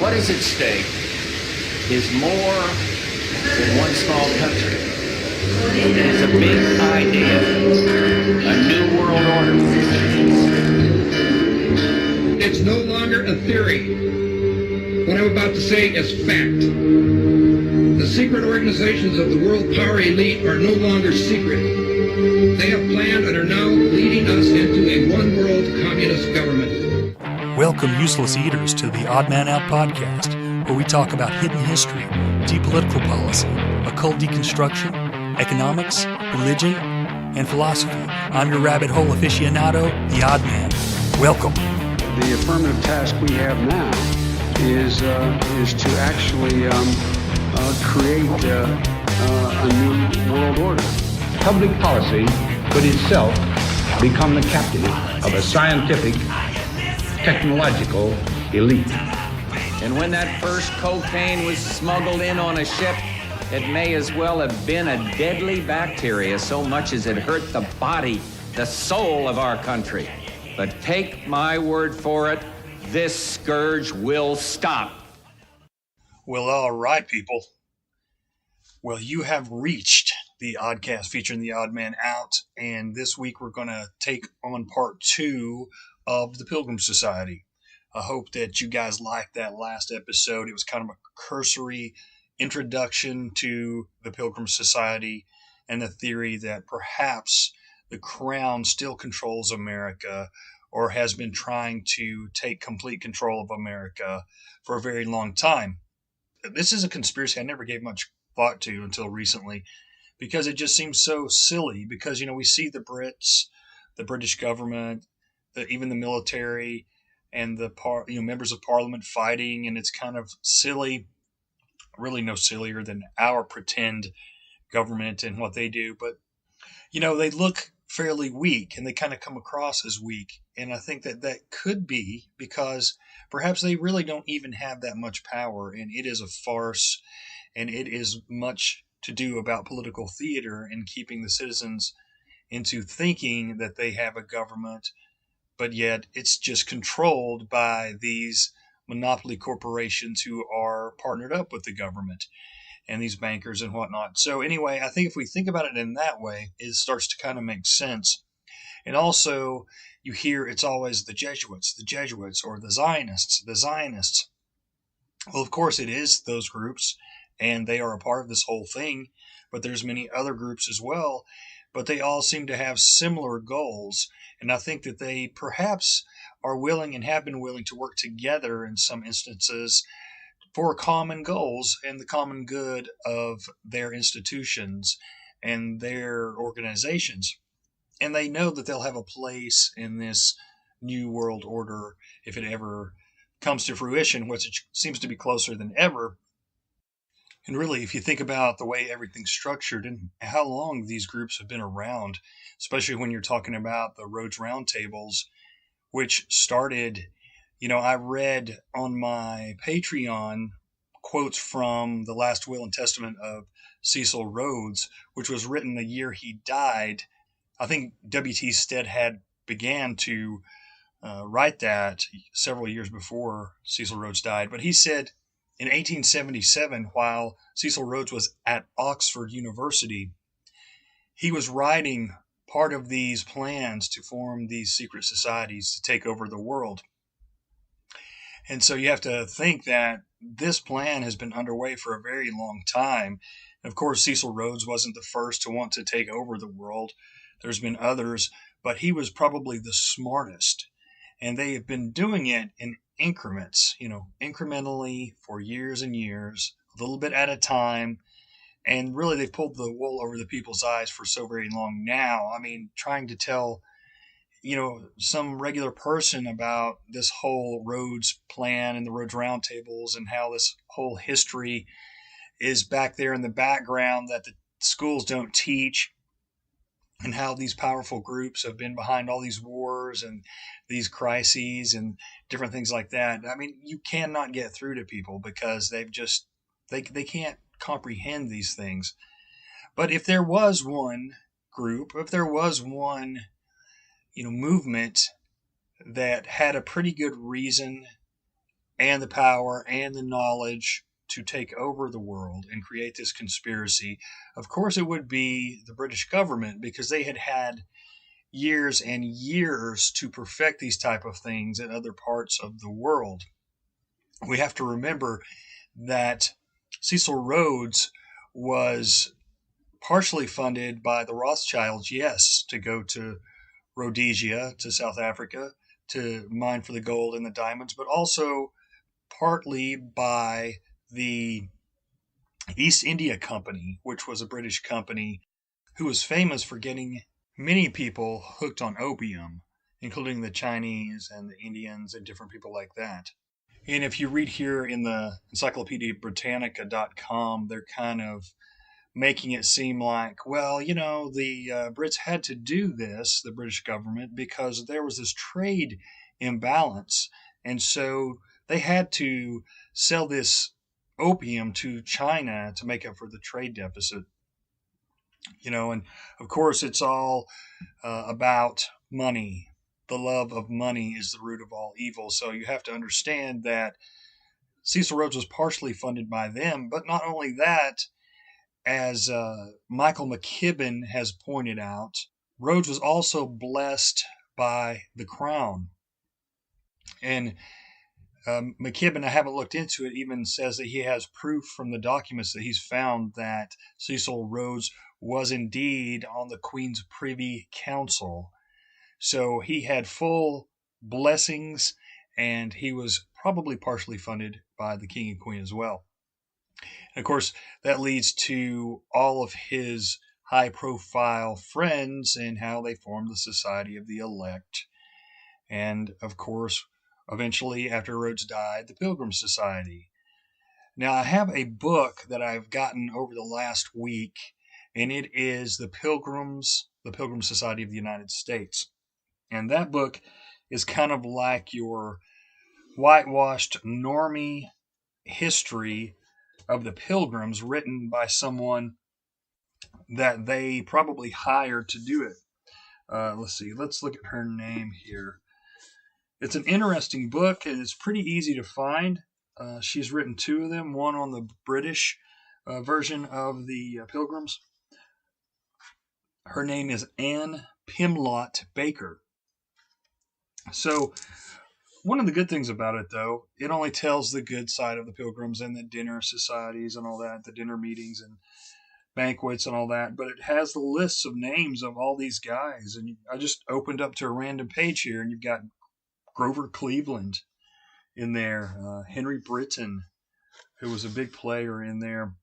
What is at stake is more than one small country. It is a big idea, a new world order. It's no longer a theory. What I'm about to say is fact. The secret organizations of the world power elite are no longer secret. They have planned and are now leading us into a one-world communist government. Welcome, useless eaters, to the Odd Man Out podcast, where we talk about hidden history, deep political policy, occult deconstruction, economics, religion, and philosophy. I'm your rabbit hole aficionado, the Odd Man. Welcome. The affirmative task we have now is to actually create a new world order. Public policy could itself become the captive of a scientific, technological elite. And when that first cocaine was smuggled in on a ship, it may as well have been a deadly bacteria so much as it hurt the body, the soul of our country. But take my word for it, this scourge will stop. Well, all right, people. Well, you have reached the Oddcast featuring the Odd Man Out, and this week we're going to take on part 2 of the Pilgrims Society. I hope that you guys liked that last episode. It was kind of a cursory introduction to the Pilgrims Society and the theory that perhaps the Crown still controls America or has been trying to take complete control of America for a very long time. This is a conspiracy I never gave much thought to until recently, because it just seems so silly. Because, we see the Brits, the British government, even the military, and the members of Parliament fighting, and it's kind of silly. Really no sillier than our pretend government and what they do. But, they look fairly weak, and they kind of come across as weak. And I think that could be because perhaps they really don't even have that much power, and it is a farce, and it is much to do about political theater and keeping the citizens into thinking that they have a government, but yet it's just controlled by these monopoly corporations who are partnered up with the government and these bankers and whatnot. So anyway, I think if we think about it in that way, it starts to kind of make sense. And also, you hear it's always the Jesuits, or the Zionists. Well, of course, it is those groups, and they are a part of this whole thing, but there's many other groups as well, but they all seem to have similar goals, and I think that they perhaps are willing and have been willing to work together in some instances for common goals and the common good of their institutions and their organizations. And they know that they'll have a place in this new world order if it ever comes to fruition, which it seems to be closer than ever. And really, if you think about the way everything's structured and how long these groups have been around, especially when you're talking about the Rhodes Roundtables, which started, I read on my Patreon quotes from the last will and testament of Cecil Rhodes, which was written the year he died. I think W.T. Stead had began to write that several years before Cecil Rhodes died. But he said in 1877, while Cecil Rhodes was at Oxford University, he was writing part of these plans to form these secret societies to take over the world. And so you have to think that this plan has been underway for a very long time. And of course, Cecil Rhodes wasn't the first to want to take over the world. There's been others, but he was probably the smartest. And they have been doing it in increments, incrementally for years and years, a little bit at a time. And really, they've pulled the wool over the people's eyes for so very long now. I mean, trying to tell, some regular person about this whole Rhodes plan and the Rhodes Roundtables and how this whole history is back there in the background that the schools don't teach, and how these powerful groups have been behind all these wars and these crises and different things like that. I mean, you cannot get through to people because they can't comprehend these things. But if there was one group, if there was one, movement that had a pretty good reason and the power and the knowledge to take over the world and create this conspiracy, of course it would be the British government, because they had had years and years to perfect these type of things in other parts of the world. We have to remember that Cecil Rhodes was partially funded by the Rothschilds, yes, to go to Rhodesia, to South Africa, to mine for the gold and the diamonds, but also partly by the East India Company, which was a British company who was famous for getting many people hooked on opium, including the Chinese and the Indians and different people like that. And if you read here in the encyclopediabritannica.com, they're kind of making it seem like, well, the Brits had to do this, the British government, because there was this trade imbalance. And so they had to sell this opium to China to make up for the trade deficit. And of course, it's all about money. The love of money is the root of all evil. So you have to understand that Cecil Rhodes was partially funded by them, but not only that, as Michael McKibben has pointed out, Rhodes was also blessed by the crown. And McKibben, I haven't looked into it, even says that he has proof from the documents that he's found that Cecil Rhodes was indeed on the Queen's Privy Council. So he had full blessings, and he was probably partially funded by the King and Queen as well. And of course, that leads to all of his high-profile friends and how they formed the Society of the Elect. And of course, eventually, after Rhodes died, the Pilgrims Society. Now, I have a book that I've gotten over the last week, and it is the Pilgrim Society of the United States. And that book is kind of like your whitewashed normie history of the Pilgrims, written by someone that they probably hired to do it. Let's look at her name here. It's an interesting book, and it's pretty easy to find. She's written two of them, one on the British version of the Pilgrims. Her name is Anne Pimlott Baker. So one of the good things about it, though, it only tells the good side of the Pilgrims and the dinner societies and all that, the dinner meetings and banquets and all that, but it has the lists of names of all these guys. And I just opened up to a random page here, and you've got Grover Cleveland in there, Henry Britton, who was a big player in there,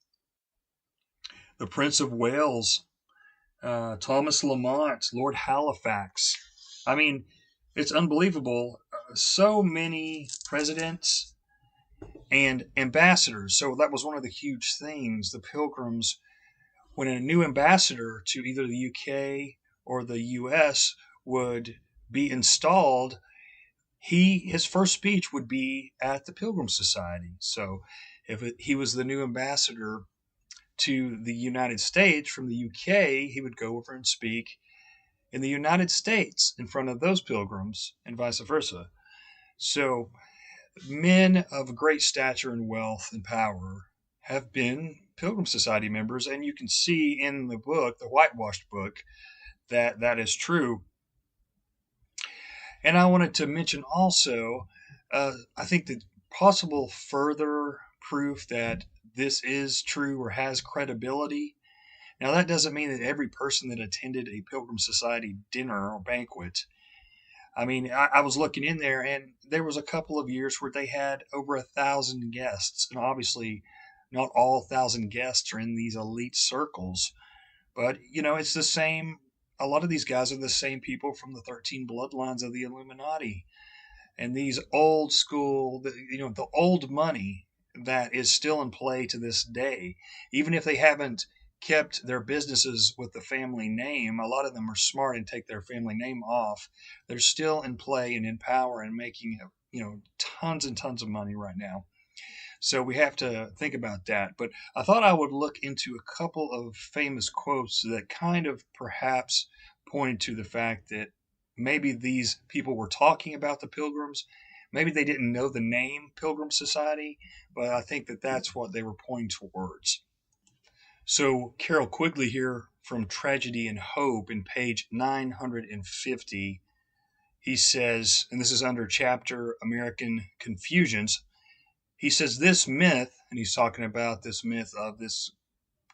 the Prince of Wales, Thomas Lamont, Lord Halifax. I mean, it's unbelievable. So many presidents and ambassadors. So that was one of the huge things. The Pilgrims, when a new ambassador to either the UK or the US would be installed, his first speech would be at the Pilgrim Society. So if he was the new ambassador to the United States from the UK, he would go over and speak in the United States in front of those pilgrims, and vice versa. So men of great stature and wealth and power have been Pilgrim Society members, and you can see in the book, the whitewashed book, that that is true. And I wanted to mention also, I think the possible further proof that this is true or has credibility. Now, that doesn't mean that every person that attended a Pilgrim Society dinner or banquet. I mean, I was looking in there, and there was a couple of years where they had over 1,000 guests. And obviously, not all 1,000 guests are in these elite circles. But, it's the same. A lot of these guys are the same people from the 13 bloodlines of the Illuminati. And these old school, the old money that is still in play to this day, even if they haven't kept their businesses with the family name, a lot of them are smart and take their family name off. They're still in play and in power and making, tons and tons of money right now. So we have to think about that. But I thought I would look into a couple of famous quotes that kind of perhaps pointed to the fact that maybe these people were talking about the Pilgrims. Maybe they didn't know the name Pilgrim Society, but I think that that's what they were pointing towards. So Carroll Quigley here from Tragedy and Hope in page 950, he says, and this is under chapter American Confusions, he says this myth, and he's talking about this myth of this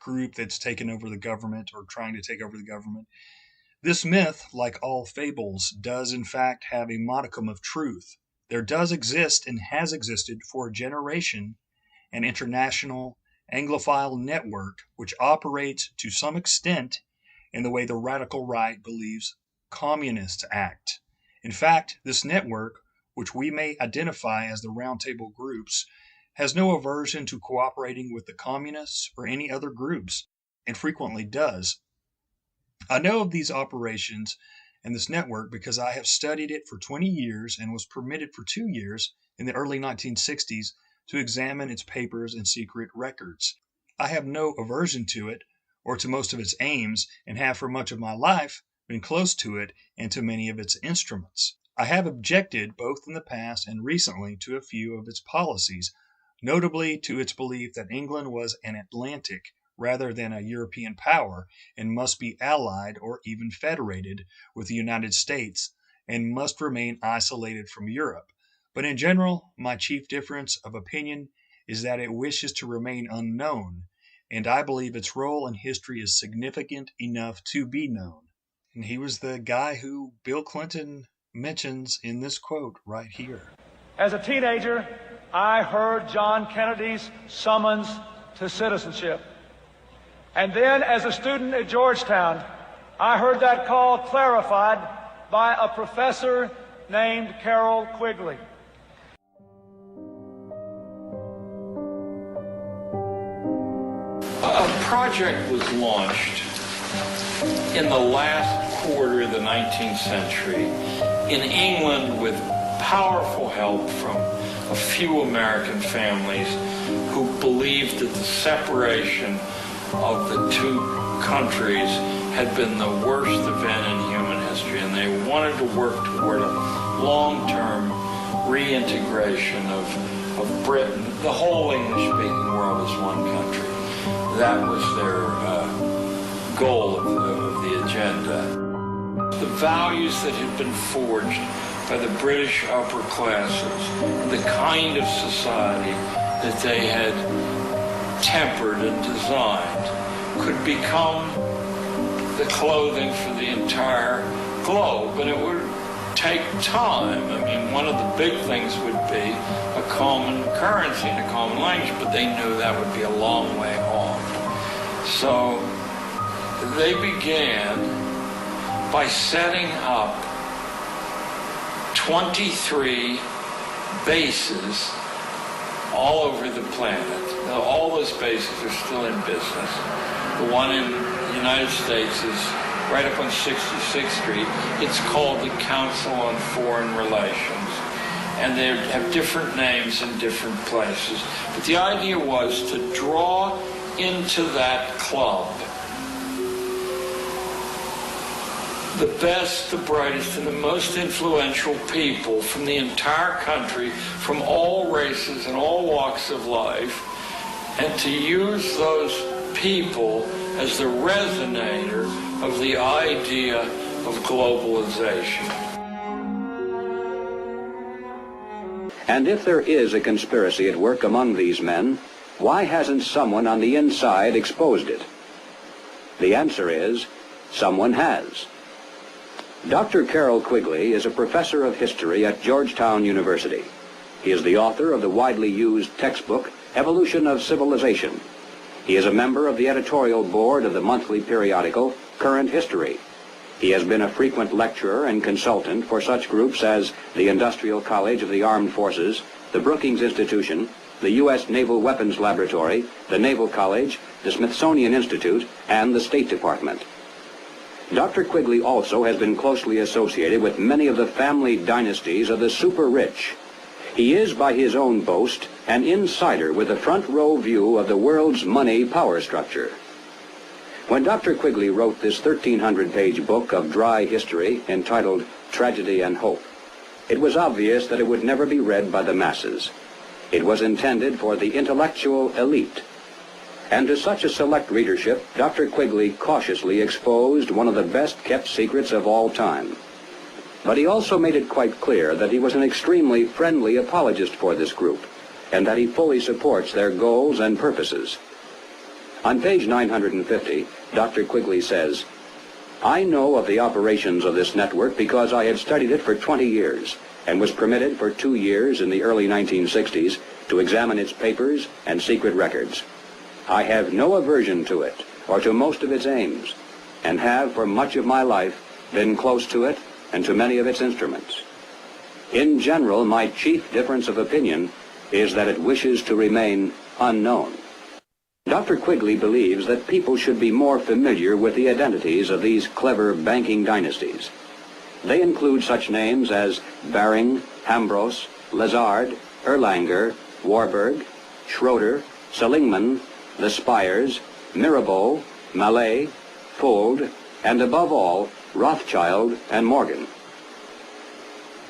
group that's taken over the government or trying to take over the government. This myth, like all fables, does in fact have a modicum of truth. There does exist and has existed for a generation an international Anglophile network which operates to some extent in the way the radical right believes communists act. In fact, this network, which we may identify as the Roundtable groups, has no aversion to cooperating with the communists or any other groups, and frequently does. I know of these operations and this network because I have studied it for 20 years and was permitted for 2 years in the early 1960s to examine its papers and secret records. I have no aversion to it or to most of its aims, and have for much of my life been close to it and to many of its instruments. I have objected both in the past and recently to a few of its policies, notably to its belief that England was an Atlantic rather than a European power and must be allied or even federated with the United States and must remain isolated from Europe. But in general, my chief difference of opinion is that it wishes to remain unknown, and I believe its role in history is significant enough to be known. And he was the guy who Bill Clinton mentions in this quote right here. As a teenager, I heard John Kennedy's summons to citizenship. And then as a student at Georgetown, I heard that call clarified by a professor named Carroll Quigley. A project was launched in the last quarter of the 19th century in England with powerful help from a few American families who believed that the separation of the two countries had been the worst event in human history, and they wanted to work toward a long-term reintegration of Britain, the whole English-speaking world as one country. That was their goal of the agenda. The values that had been forged by the British upper classes, the kind of society that they had tempered and designed, could become the clothing for the entire globe. And it would take time. I mean, one of the big things would be a common currency and a common language, but they knew that would be a long way off. So they began by setting up 23 bases all over the planet. Now, all those bases are still in business. The one in the United States is right up on 66th Street. It's called the Council on Foreign Relations. And they have different names in different places. But the idea was to draw into that club the best, the brightest, and the most influential people from the entire country, from all races and all walks of life, and to use those people as the resonator of the idea of globalization. And if there is a conspiracy at work among these men, why hasn't someone on the inside exposed it? The answer is, someone has. Dr. Carroll Quigley is a professor of history at Georgetown University. He is the author of the widely used textbook, Evolution of Civilization. He is a member of the editorial board of the monthly periodical, Current History. He has been a frequent lecturer and consultant for such groups as the Industrial College of the Armed Forces, the Brookings Institution, the U.S. Naval Weapons Laboratory, the Naval College, the Smithsonian Institute, and the State Department. Dr. Quigley also has been closely associated with many of the family dynasties of the super-rich. He is, by his own boast, an insider with a front-row view of the world's money power structure. When Dr. Quigley wrote this 1,300-page book of dry history entitled Tragedy and Hope, It was obvious that it would never be read by the masses. It was intended for the intellectual elite. And to such a select readership, Dr. Quigley cautiously exposed one of the best-kept secrets of all time. But he also made it quite clear that he was an extremely friendly apologist for this group, and that he fully supports their goals and purposes. On page 950, Dr. Quigley says, "I know of the operations of this network because I had studied it for 20 years and was permitted for 2 years in the early 1960s to examine its papers and secret records. I have no aversion to it or to most of its aims, and have for much of my life been close to it and to many of its instruments. In general, my chief difference of opinion is that it wishes to remain unknown." Dr. Quigley believes that people should be more familiar with the identities of these clever banking dynasties. They include such names as Baring, Hambros, Lazard, Erlanger, Warburg, Schroeder, Seligman, the Spires, Mirabeau, Mallet, Fuld, and above all, Rothschild and Morgan.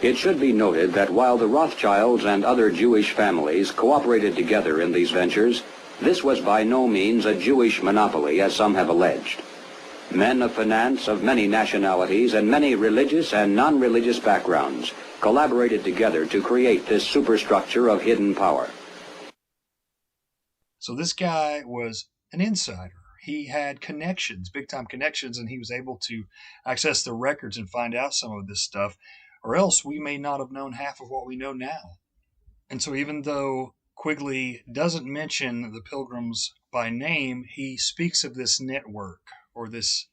It should be noted that while the Rothschilds and other Jewish families cooperated together in these ventures, this was by no means a Jewish monopoly, as some have alleged. Men of finance of many nationalities and many religious and non-religious backgrounds collaborated together to create this superstructure of hidden power. So this guy was an insider. He had connections, big-time connections, and he was able to access the records and find out some of this stuff, or else we may not have known half of what we know now. And so even though Quigley doesn't mention the Pilgrims by name, he speaks of this network, or this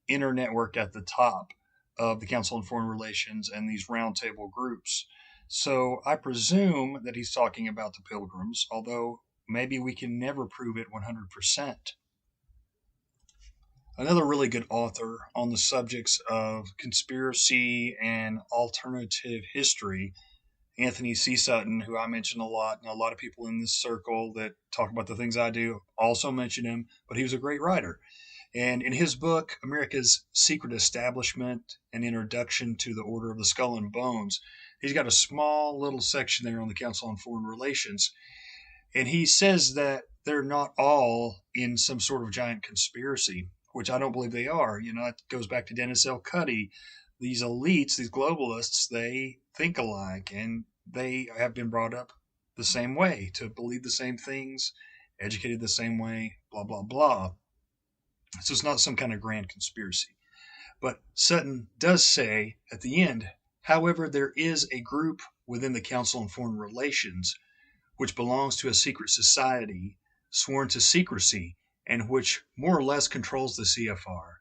inner network at the top of the Council on Foreign Relations and these roundtable groups. So I presume that he's talking about the Pilgrims, although maybe we can never prove it 100%. Another really good author on the subjects of conspiracy and alternative history, Anthony C. Sutton, who I mention a lot, and a lot of people in this circle that talk about the things I do also mention him, but he was a great writer. And in his book, America's Secret Establishment, An Introduction to the Order of the Skull and Bones, he's got a small little section there on the Council on Foreign Relations. And he says that they're not all in some sort of giant conspiracy, which I don't believe they are. You know, it goes back to Dennis L. Cuddy. These elites, these globalists, they think alike, and they have been brought up the same way, to believe the same things, educated the same way, blah, blah, blah. So it's not some kind of grand conspiracy. But Sutton does say at the end, however, there is a group within the Council on Foreign Relations which belongs to a secret society sworn to secrecy and which more or less controls the CFR.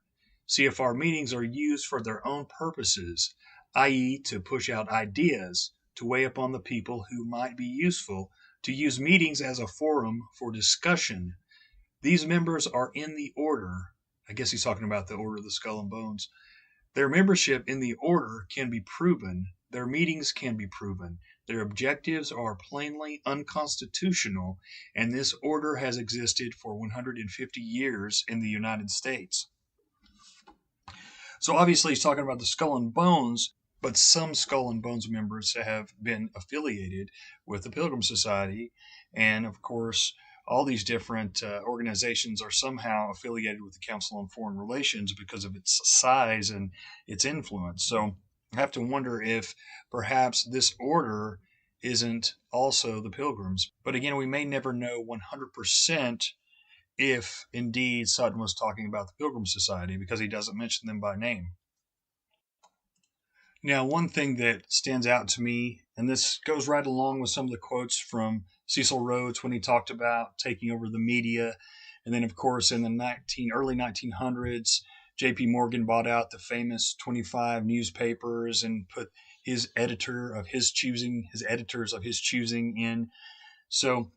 CFR meetings are used for their own purposes, i.e. to push out ideas, to weigh upon the people who might be useful, to use meetings as a forum for discussion. These members are in the order. I guess he's talking about the Order of the Skull and Bones. Their membership in the order can be proven. Their meetings can be proven. Their objectives are plainly unconstitutional, and this order has existed for 150 years in the United States. So obviously he's talking about the Skull and Bones, but some Skull and Bones members have been affiliated with the Pilgrim Society, and of course all these different organizations are somehow affiliated with the Council on Foreign Relations because of its size and its influence. So I have to wonder if perhaps this order isn't also the Pilgrims. But again, we may never know 100% if indeed Sutton was talking about the Pilgrim Society, because he doesn't mention them by name. Now, one thing that stands out to me, and this goes right along with some of the quotes from Cecil Rhodes when he talked about taking over the media, and then of course in the early 1900s, J.P. Morgan bought out the famous 25 newspapers and put his editors of his choosing in. So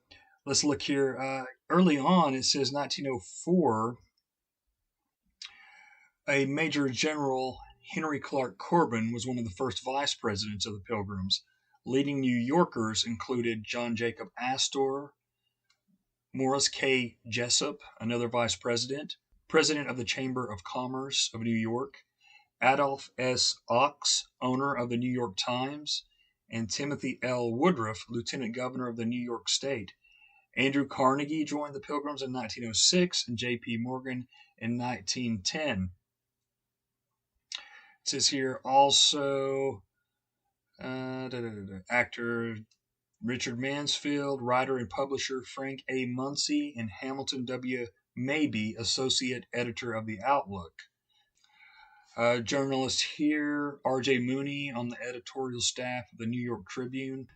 let's look here. Early on, it says 1904, a Major General Henry Clark Corbin was one of the first vice presidents of the Pilgrims. Leading New Yorkers included John Jacob Astor, Morris K. Jessup, another vice president, president of the Chamber of Commerce of New York, Adolph S. Ox, owner of the New York Times, and Timothy L. Woodruff, Lieutenant Governor of the New York State. Andrew Carnegie joined the Pilgrims in 1906 and J.P. Morgan in 1910. It says here also actor Richard Mansfield, writer and publisher Frank A. Munsey, and Hamilton W. Mabie, associate editor of The Outlook. Journalist here, R.J. Mooney, on the editorial staff of the New York Tribune.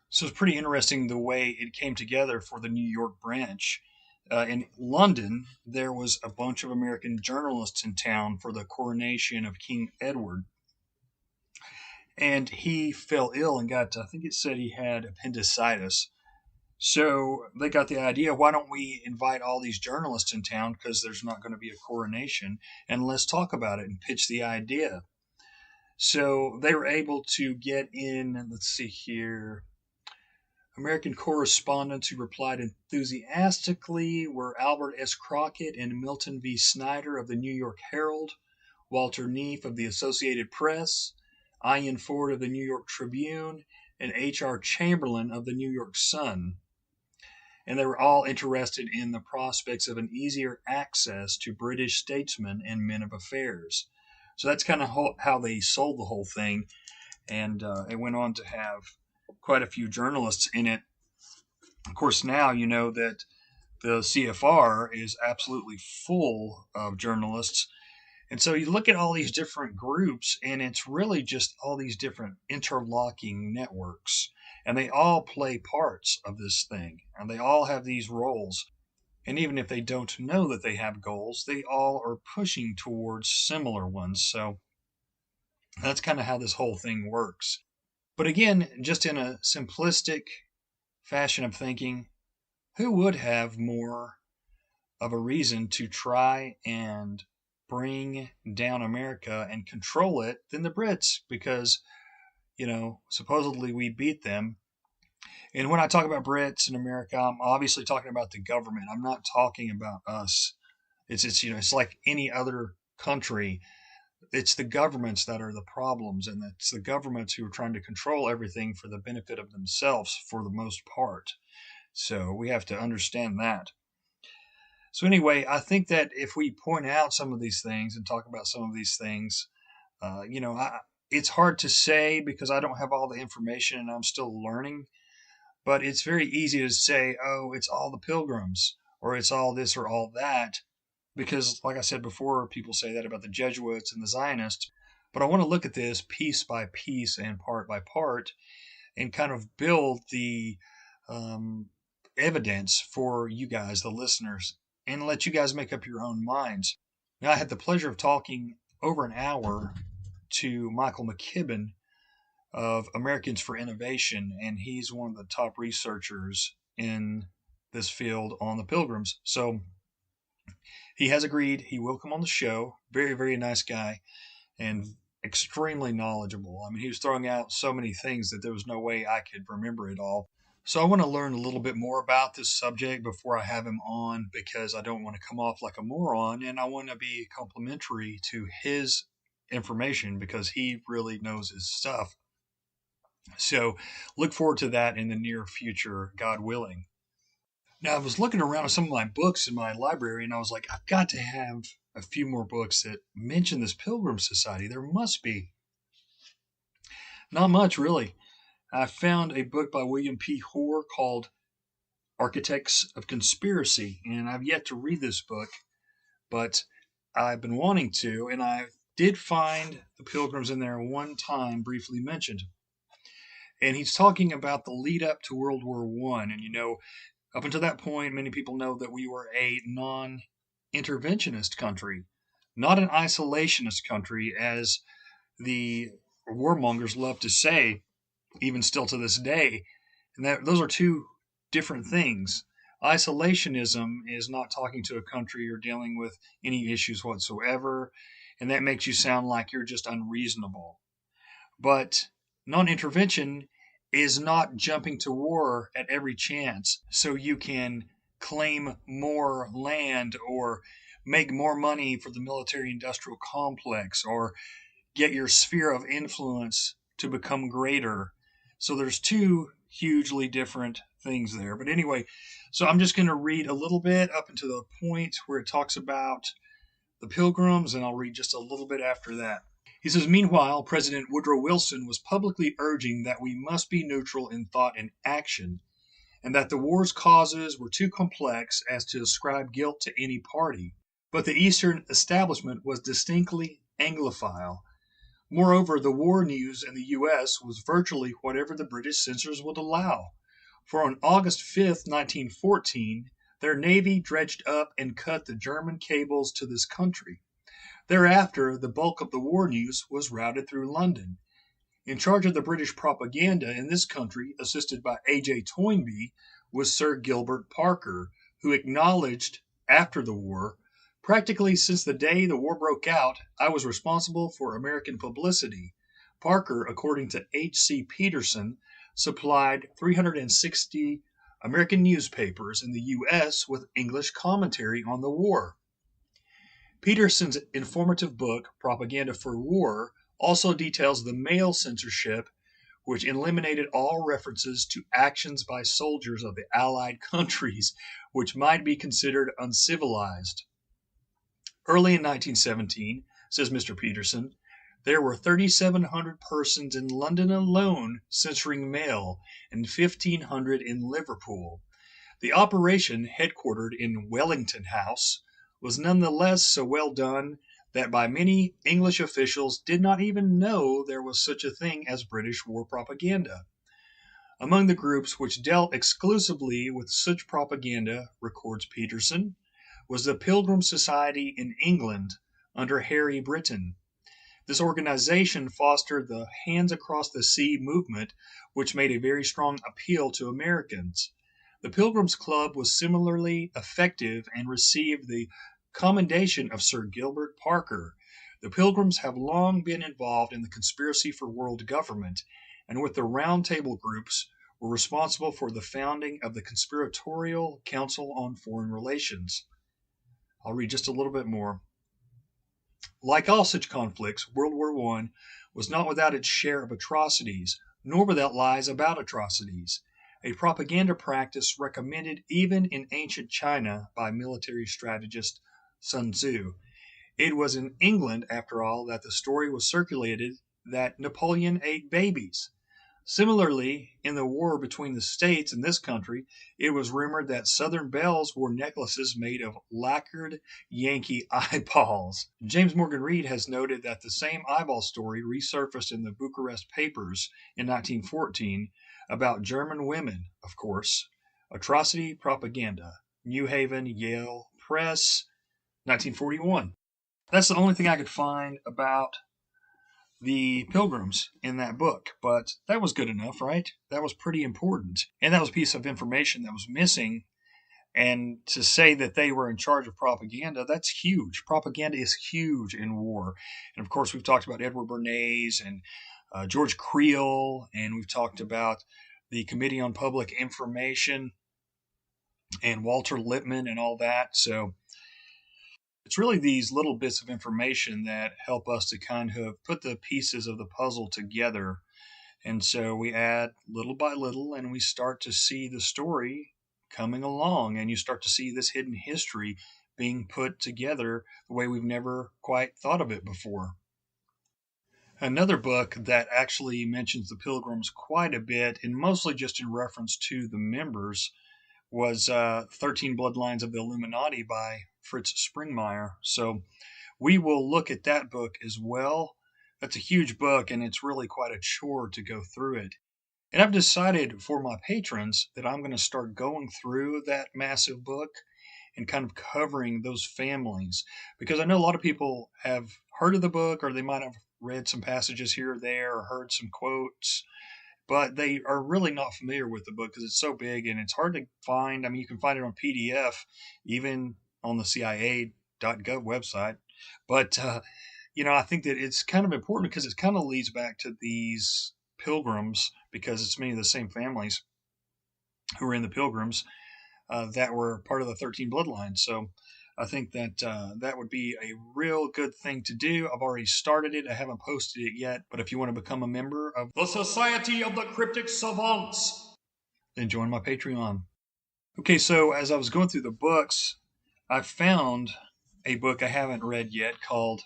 So it's pretty interesting the way it came together for the New York branch. In London, there was a bunch of American journalists in town for the coronation of King Edward. And he fell ill and got, I think it said he had appendicitis. So they got the idea, why don't we invite all these journalists in town, because there's not going to be a coronation, and let's talk about it and pitch the idea. So they were able to get in, let's see here, American correspondents who replied enthusiastically were Albert S. Crockett and Milton V. Snyder of the New York Herald, Walter Neef of the Associated Press, Ian Ford of the New York Tribune, and H.R. Chamberlain of the New York Sun. And they were all interested in the prospects of an easier access to British statesmen and men of affairs. So that's kind of how they sold the whole thing. And it went on to have quite a few journalists in it. Of course, now you know that the CFR is absolutely full of journalists. And so you look at all these different groups, and it's really just all these different interlocking networks. And they all play parts of this thing. And they all have these roles. And even if they don't know that they have goals, they all are pushing towards similar ones. So that's kind of how this whole thing works. But again, just in a simplistic fashion of thinking, who would have more of a reason to try and bring down America and control it than the Brits? Because, you know, supposedly we beat them. And when I talk about Brits in America, I'm obviously talking about the government. I'm not talking about us. It's like any other country. It's the governments that are the problems, and it's the governments who are trying to control everything for the benefit of themselves for the most part. So we have to understand that. So anyway, I think that if we point out some of these things and talk about some of these things, it's hard to say because I don't have all the information and I'm still learning. But it's very easy to say, oh, it's all the Pilgrims, or it's all this or all that. Because, like I said before, people say that about the Jesuits and the Zionists. But I want to look at this piece by piece and part by part and kind of build the evidence for you guys, the listeners, and let you guys make up your own minds. Now, I had the pleasure of talking over an hour to Michael McKibben of Americans for Innovation, and he's one of the top researchers in this field on the Pilgrims. So he has agreed he will come on the show. Very, very nice guy and extremely knowledgeable. I mean, he was throwing out so many things that there was no way I could remember it all. So I want to learn a little bit more about this subject before I have him on, because I don't want to come off like a moron, and I want to be complimentary to his information because he really knows his stuff. So look forward to that in the near future, God willing. Now, I was looking around at some of my books in my library, and I was like, I've got to have a few more books that mention this Pilgrim Society. There must be. Not much, really. I found a book by William P. Hoare called Architects of Conspiracy, and I've yet to read this book, but I've been wanting to, and I did find the Pilgrims in there one time briefly mentioned. And he's talking about the lead up to World War I. And, you know, up until that point, many people know that we were a non-interventionist country, not an isolationist country, as the warmongers love to say, even still to this day. And those are two different things. Isolationism is not talking to a country or dealing with any issues whatsoever, and that makes you sound like you're just unreasonable. But non-intervention is not jumping to war at every chance so you can claim more land or make more money for the military-industrial complex or get your sphere of influence to become greater. So there's two hugely different things there. But anyway, so I'm just going to read a little bit up until the point where it talks about the Pilgrims, and I'll read just a little bit after that. He says, meanwhile, President Woodrow Wilson was publicly urging that we must be neutral in thought and action, and that the war's causes were too complex as to ascribe guilt to any party. But the Eastern establishment was distinctly Anglophile. Moreover, the war news in the U.S. was virtually whatever the British censors would allow. For on August 5th, 1914, their navy dredged up and cut the German cables to this country. Thereafter, the bulk of the war news was routed through London. In charge of the British propaganda in this country, assisted by A.J. Toynbee, was Sir Gilbert Parker, who acknowledged after the war, practically since the day the war broke out, I was responsible for American publicity. Parker, according to H.C. Peterson, supplied 360 American newspapers in the U.S. with English commentary on the war. Peterson's informative book, Propaganda for War, also details the mail censorship, which eliminated all references to actions by soldiers of the Allied countries, which might be considered uncivilized. Early in 1917, says Mr. Peterson, there were 3,700 persons in London alone censoring mail, and 1,500 in Liverpool. The operation, headquartered in Wellington House, was none the less so well done that by many English officials did not even know there was such a thing as British war propaganda. Among the groups which dealt exclusively with such propaganda, records Peterson, was the Pilgrim Society in England under Harry Britton. This organization fostered the Hands Across the Sea movement, which made a very strong appeal to Americans. The Pilgrims Club was similarly effective and received the commendation of Sir Gilbert Parker. The Pilgrims have long been involved in the conspiracy for world government, and with the Roundtable groups were responsible for the founding of the Conspiratorial Council on Foreign Relations. I'll read just a little bit more. Like all such conflicts, World War I was not without its share of atrocities, nor without lies about atrocities, a propaganda practice recommended even in ancient China by military strategist Sun Tzu. It was in England, after all, that the story was circulated that Napoleon ate babies. Similarly, in the war between the states and this country, it was rumored that Southern belles wore necklaces made of lacquered Yankee eyeballs. James Morgan Reed has noted that the same eyeball story resurfaced in the Bucharest papers in 1914 about German women, of course. Atrocity Propaganda, New Haven, Yale Press, 1941. That's the only thing I could find about the Pilgrims in that book, but that was good enough, right? That was pretty important. And that was a piece of information that was missing. And to say that they were in charge of propaganda, that's huge. Propaganda is huge in war. And of course, we've talked about Edward Bernays and George Creel, and we've talked about the Committee on Public Information and Walter Lippmann and all that. So it's really these little bits of information that help us to kind of put the pieces of the puzzle together. And so we add little by little, and we start to see the story coming along, and you start to see this hidden history being put together the way we've never quite thought of it before. Another book that actually mentions the Pilgrims quite a bit, and mostly just in reference to the members, was 13 Bloodlines of the Illuminati by Fritz Springmeier. So we will look at that book as well. That's a huge book, and it's really quite a chore to go through it. And I've decided for my patrons that I'm going to start going through that massive book and kind of covering those families, because I know a lot of people have heard of the book, or they might have read some passages here or there or heard some quotes, but they are really not familiar with the book because it's so big and it's hard to find. I mean, you can find it on PDF, even on the CIA.gov website. But, I think that it's kind of important because it kind of leads back to these Pilgrims, because it's many of the same families who were in the Pilgrims that were part of the 13 Bloodlines. So I think that that would be a real good thing to do. I've already started it. I haven't posted it yet. But if you want to become a member of the Society of the Cryptic Savants, then join my Patreon. Okay, so as I was going through the books, I found a book I haven't read yet called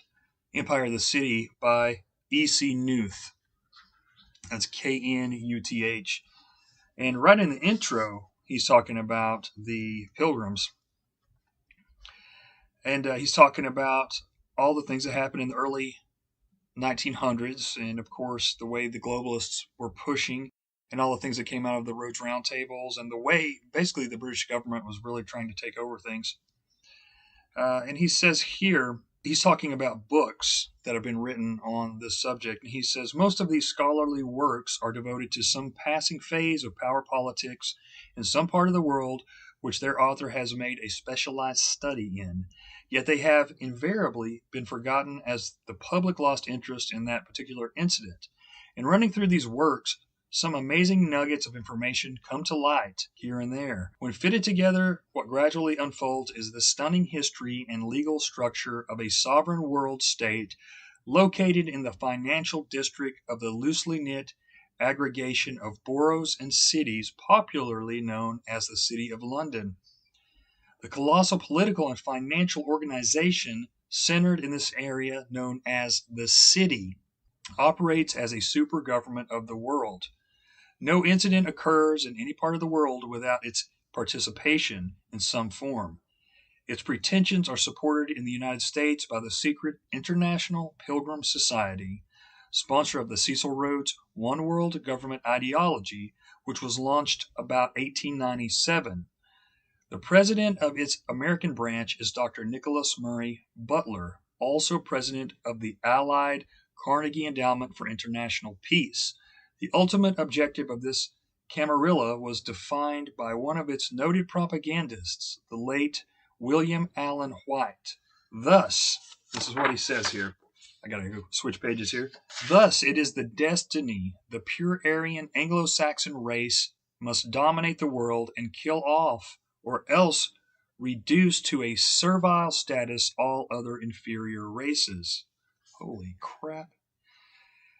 Empire of the City by E.C. Knuth. That's Knuth. And right in the intro, he's talking about the Pilgrims. And he's talking about all the things that happened in the early 1900s, and of course, the way the globalists were pushing, and all the things that came out of the Rhodes Roundtables, and the way basically the British government was really trying to take over things. And he says here, he's talking about books that have been written on this subject. And he says, most of these scholarly works are devoted to some passing phase of power politics in some part of the world which their author has made a specialized study in. Yet they have invariably been forgotten as the public lost interest in that particular incident. In running through these works, some amazing nuggets of information come to light here and there. When fitted together, what gradually unfolds is the stunning history and legal structure of a sovereign world state located in the financial district of the loosely knit aggregation of boroughs and cities popularly known as the City of London. The colossal political and financial organization centered in this area known as the City operates as a super government of the world. No incident occurs in any part of the world without its participation in some form. Its pretensions are supported in the United States by the secret International Pilgrim Society, sponsor of the Cecil Rhodes One World Government ideology, which was launched about 1897. The president of its American branch is Dr. Nicholas Murray Butler, also president of the Allied Carnegie Endowment for International Peace. The ultimate objective of this camarilla was defined by one of its noted propagandists, the late William Allen White. Thus, this is what he says here. I gotta go switch pages here. Thus, it is the destiny the pure Aryan Anglo-Saxon race must dominate the world and kill off, or else reduce to a servile status all other inferior races. Holy crap.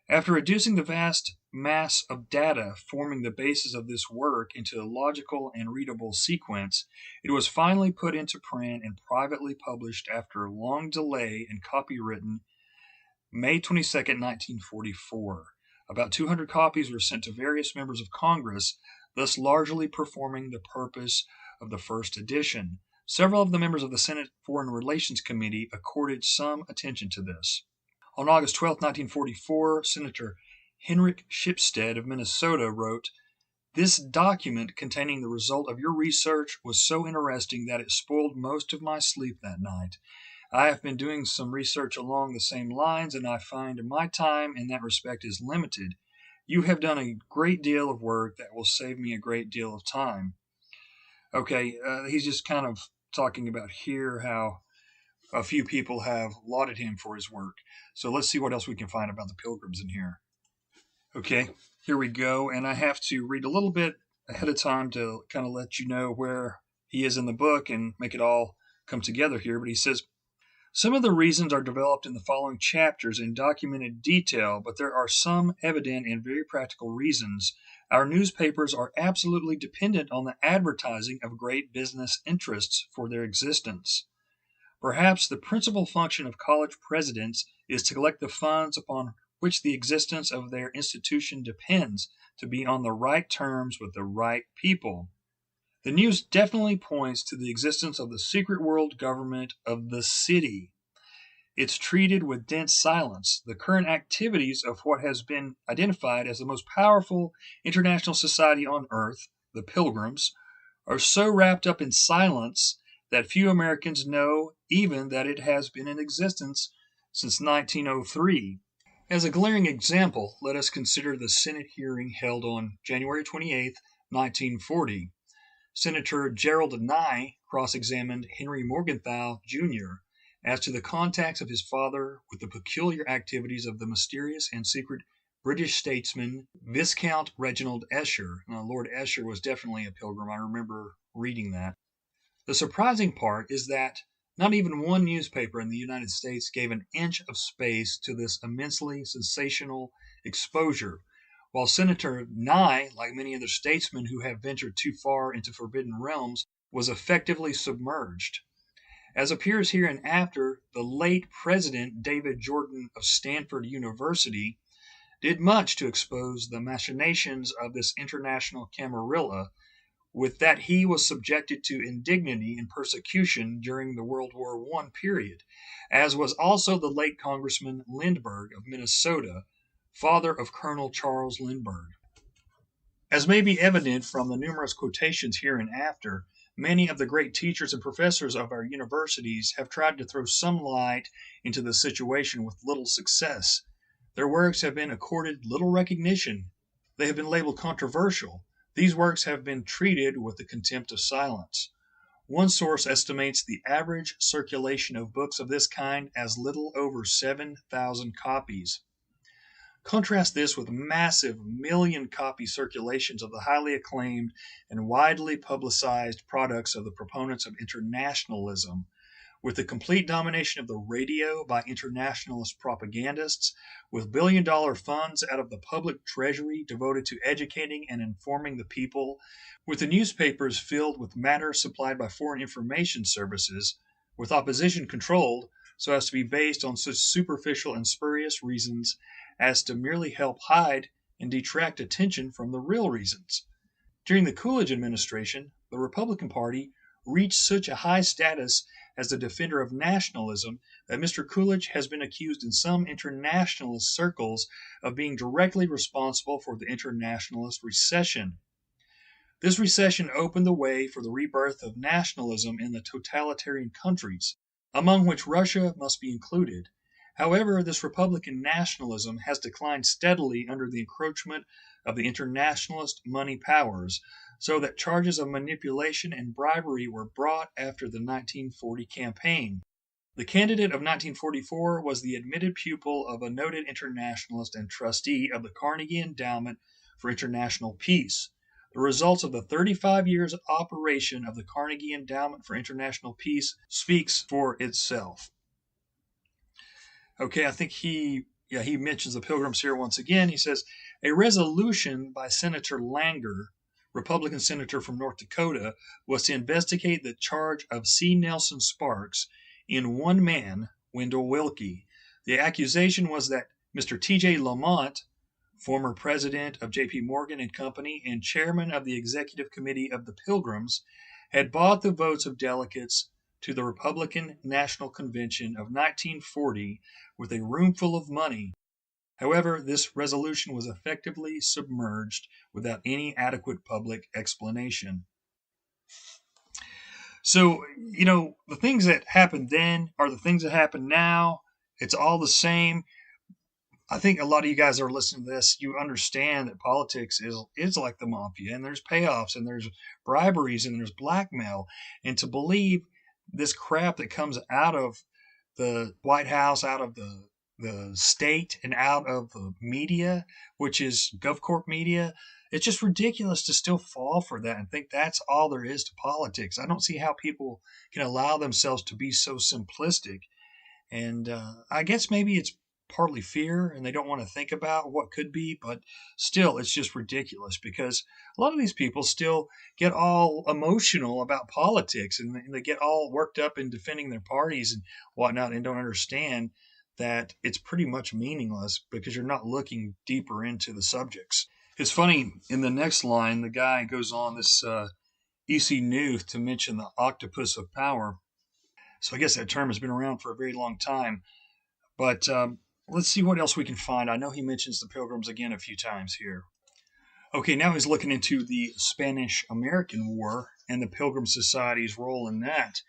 After reducing the vast mass of data forming the basis of this work into a logical and readable sequence, it was finally put into print and privately published after a long delay and copywritten May 22, 1944. About 200 copies were sent to various members of Congress, thus largely performing the purpose of the first edition. Several of the members of the Senate Foreign Relations Committee accorded some attention to this. On August 12, 1944, Senator Henrik Shipstead of Minnesota wrote, "This document containing the result of your research was so interesting that it spoiled most of my sleep that night. I have been doing some research along the same lines, and I find my time in that respect is limited. You have done a great deal of work that will save me a great deal of time." Okay, he's just kind of talking about here how a few people have lauded him for his work. So let's see what else we can find about the Pilgrims in here. Okay, here we go. And I have to read a little bit ahead of time to kind of let you know where he is in the book and make it all come together here. But he says, some of the reasons are developed in the following chapters in documented detail, but there are some evident and very practical reasons. Our newspapers are absolutely dependent on the advertising of great business interests for their existence. Perhaps the principal function of college presidents is to collect the funds upon which the existence of their institution depends, to be on the right terms with the right people. The news definitely points to the existence of the secret world government of the city. It's treated with dense silence. The current activities of what has been identified as the most powerful international society on earth, the Pilgrims, are so wrapped up in silence that few Americans know even that it has been in existence since 1903. As a glaring example, let us consider the Senate hearing held on January 28, 1940. Senator Gerald Nye cross-examined Henry Morgenthau, Jr. as to the contacts of his father with the peculiar activities of the mysterious and secret British statesman Viscount Reginald Esher. Now, Lord Esher was definitely a Pilgrim. I remember reading that. The surprising part is that Not even one newspaper in the United States gave an inch of space to this immensely sensational exposure, while Senator Nye, like many other statesmen who have ventured too far into forbidden realms, was effectively submerged. As appears hereinafter, the late President David Jordan of Stanford University did much to expose the machinations of this international camarilla, with that he was subjected to indignity and persecution during the World War I period, as was also the late Congressman Lindbergh of Minnesota, father of Colonel Charles Lindbergh. As may be evident from the numerous quotations hereinafter, many of the great teachers and professors of our universities have tried to throw some light into the situation with little success. Their works have been accorded little recognition. They have been labeled controversial. These works have been treated with the contempt of silence. One source estimates the average circulation of books of this kind as little over 7,000 copies. Contrast this with massive million-copy circulations of the highly acclaimed and widely publicized products of the proponents of internationalism, with the complete domination of the radio by internationalist propagandists, with billion-dollar funds out of the public treasury devoted to educating and informing the people, with the newspapers filled with matter supplied by foreign information services, with opposition controlled so as to be based on such superficial and spurious reasons as to merely help hide and detract attention from the real reasons. During the Coolidge administration, the Republican Party reached such a high status as the defender of nationalism that Mr. Coolidge has been accused in some internationalist circles of being directly responsible for the internationalist recession. This recession opened the way for the rebirth of nationalism in the totalitarian countries, among which Russia must be included. However, this Republican nationalism has declined steadily under the encroachment of the internationalist money powers, so that charges of manipulation and bribery were brought after the 1940 campaign. The candidate of 1944 was the admitted pupil of a noted internationalist and trustee of the Carnegie Endowment for International Peace. The results of the 35 years operation of the Carnegie Endowment for International Peace speaks for itself. Okay, I think he mentions the Pilgrims here once again. He says, a resolution by Senator Langer, Republican senator from North Dakota, was to investigate the charge of C. Nelson Sparks in one man, Wendell Willkie. The accusation was that Mr. T.J. Lamont, former president of J.P. Morgan and Company and chairman of the executive committee of the Pilgrims, had bought the votes of delegates to the Republican National Convention of 1940 with a roomful of money. However, this resolution was effectively submerged without any adequate public explanation. So, the things that happened then are the things that happen now. It's all the same. I think a lot of you guys are listening to this. You understand that politics is like the mafia, and there's payoffs, and there's briberies, and there's blackmail. And to believe this crap that comes out of the White House, out of the state, and out of the media, which is GovCorp media, it's just ridiculous to still fall for that and think that's all there is to politics. I don't see how people can allow themselves to be so simplistic. And I guess maybe it's partly fear and they don't want to think about what could be, but still it's just ridiculous because a lot of these people still get all emotional about politics and they get all worked up in defending their parties and whatnot and don't understand that it's pretty much meaningless because you're not looking deeper into the subjects. It's funny, in the next line, the guy goes on, this E.C. Newth, to mention the octopus of power. So I guess that term has been around for a very long time. But let's see what else we can find. I know he mentions the Pilgrims again a few times here. Okay, now he's looking into the Spanish-American War and the Pilgrim Society's role in that.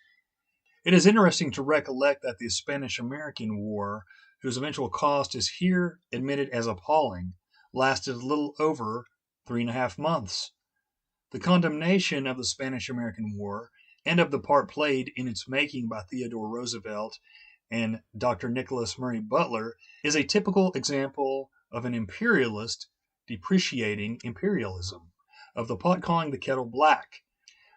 It is interesting to recollect that the Spanish-American War, whose eventual cost is here admitted as appalling, lasted a little over 3.5 months. The condemnation of the Spanish-American War and of the part played in its making by Theodore Roosevelt and Dr. Nicholas Murray Butler is a typical example of an imperialist depreciating imperialism, of the pot calling the kettle black.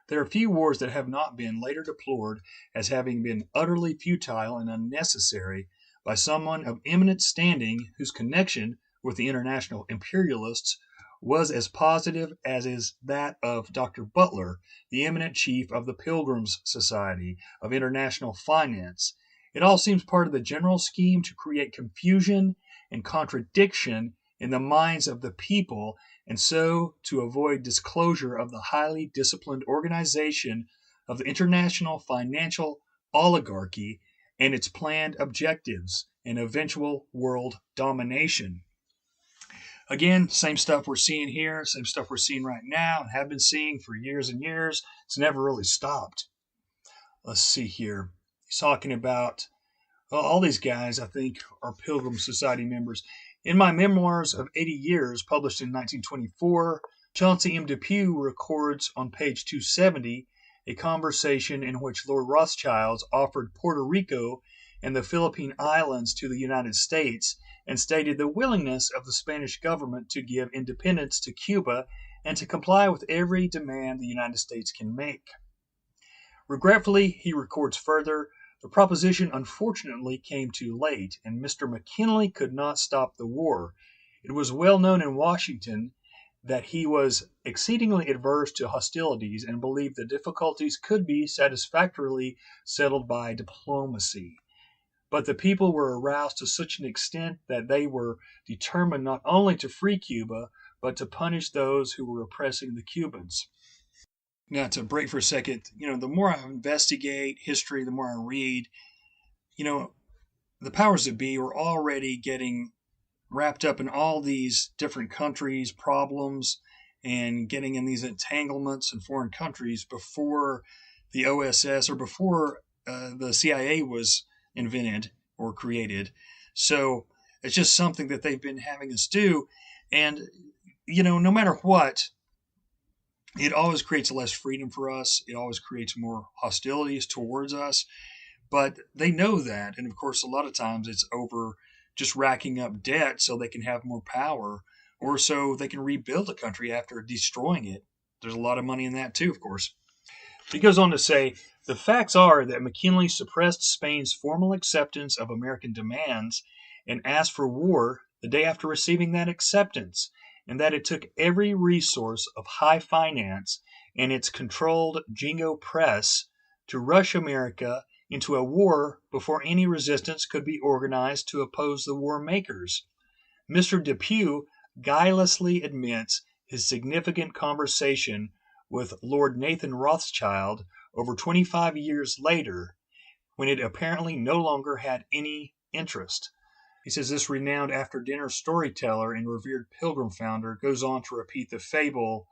There are few wars that have not been later deplored as having been utterly futile and unnecessary by someone of eminent standing whose connection with the international imperialists was as positive as is that of Dr. Butler, the eminent chief of the Pilgrims Society of International Finance. It all seems part of the general scheme to create confusion and contradiction in the minds of the people, and so to avoid disclosure of the highly disciplined organization of the international financial oligarchy and its planned objectives and eventual world domination. Again, same stuff we're seeing here, same stuff we're seeing right now, and have been seeing for years and years. It's never really stopped. Let's see here. He's talking about all these guys, I think, are Pilgrim Society members. In my memoirs of 80 years, published in 1924, Chauncey M. Depew records on page 270 a conversation in which Lord Rothschild offered Puerto Rico and the Philippine Islands to the United States and stated the willingness of the Spanish government to give independence to Cuba and to comply with every demand the United States can make. Regretfully, he records further, the proposition unfortunately came too late, and Mr. McKinley could not stop the war. It was well known in Washington that he was exceedingly averse to hostilities and believed the difficulties could be satisfactorily settled by diplomacy. But the people were aroused to such an extent that they were determined not only to free Cuba, but to punish those who were oppressing the Cubans. Now, to break for a second, the more I investigate history, the more I read, the powers that be were already getting wrapped up in all these different countries' problems and getting in these entanglements in foreign countries before the OSS or before the CIA was invented or created. So it's just something that they've been having us do. And, no matter what, it always creates less freedom for us. It always creates more hostilities towards us. But they know that. And of course, a lot of times it's over just racking up debt so they can have more power or so they can rebuild a country after destroying it. There's a lot of money in that too, of course. He goes on to say, the facts are that McKinley suppressed Spain's formal acceptance of American demands and asked for war the day after receiving that acceptance, and that it took every resource of high finance and its controlled jingo press to rush America into a war before any resistance could be organized to oppose the war makers. Mr. Depew guilelessly admits his significant conversation with Lord Nathan Rothschild over 25 years later, when it apparently no longer had any interest. He says this renowned after-dinner storyteller and revered Pilgrim founder goes on to repeat the fable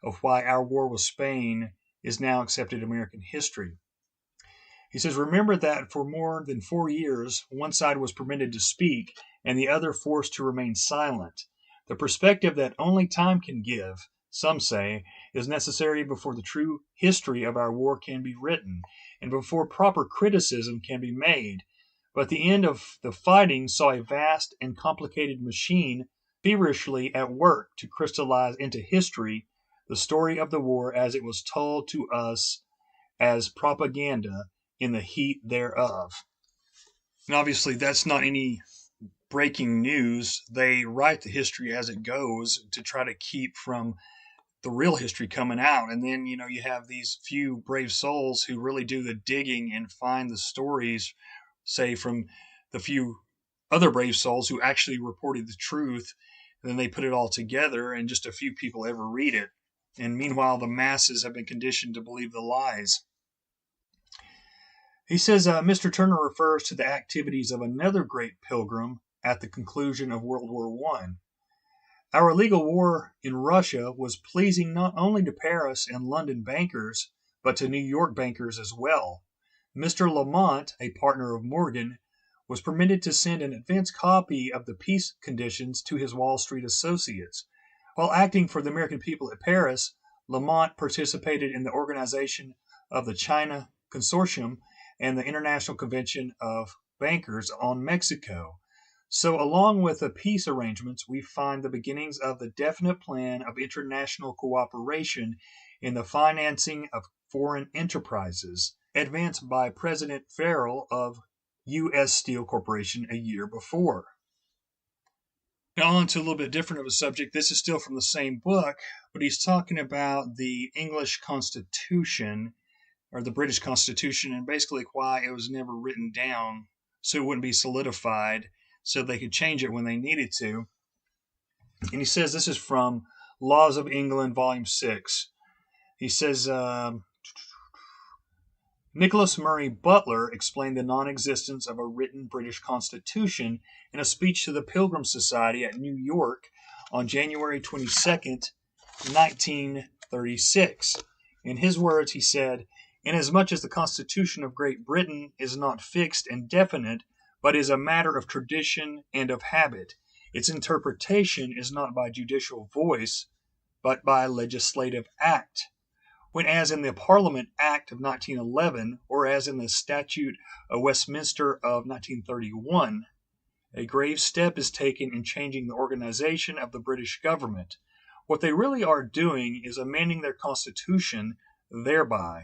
of why our war with Spain is now accepted American history. He says, remember that for more than 4 years, one side was permitted to speak and the other forced to remain silent. The perspective that only time can give, some say, is necessary before the true history of our war can be written and before proper criticism can be made. But the end of the fighting saw a vast and complicated machine feverishly at work to crystallize into history the story of the war as it was told to us as propaganda in the heat thereof. And obviously that's not any breaking news. They write the history as it goes to try to keep from the real history coming out. And then, you have these few brave souls who really do the digging and find the stories, say, from the few other brave souls who actually reported the truth. And then they put it all together and just a few people ever read it. And meanwhile, the masses have been conditioned to believe the lies. He says Mr. Turner refers to the activities of another great pilgrim at the conclusion of World War I. Our illegal war in Russia was pleasing not only to Paris and London bankers, but to New York bankers as well. Mr. Lamont, a partner of Morgan, was permitted to send an advance copy of the peace conditions to his Wall Street associates. While acting for the American people at Paris, Lamont participated in the organization of the China Consortium and the International Convention of Bankers on Mexico. So along with the peace arrangements, we find the beginnings of the definite plan of international cooperation in the financing of foreign enterprises, advanced by President Farrell of U.S. Steel Corporation a year before. Now on to a little bit different of a subject. This is still from the same book, but he's talking about the English Constitution, or the British Constitution, and basically why it was never written down so it wouldn't be solidified, so they could change it when they needed to. And he says this is from Laws of England, Volume 6. He says, Nicholas Murray Butler explained the non-existence of a written British Constitution in a speech to the Pilgrims Society at New York on January 22nd, 1936. In his words, he said, "Inasmuch as the Constitution of Great Britain is not fixed and definite, but is a matter of tradition and of habit, its interpretation is not by judicial voice, but by legislative act. When, as in the Parliament Act of 1911, or as in the Statute of Westminster of 1931, a grave step is taken in changing the organization of the British government, what they really are doing is amending their constitution thereby.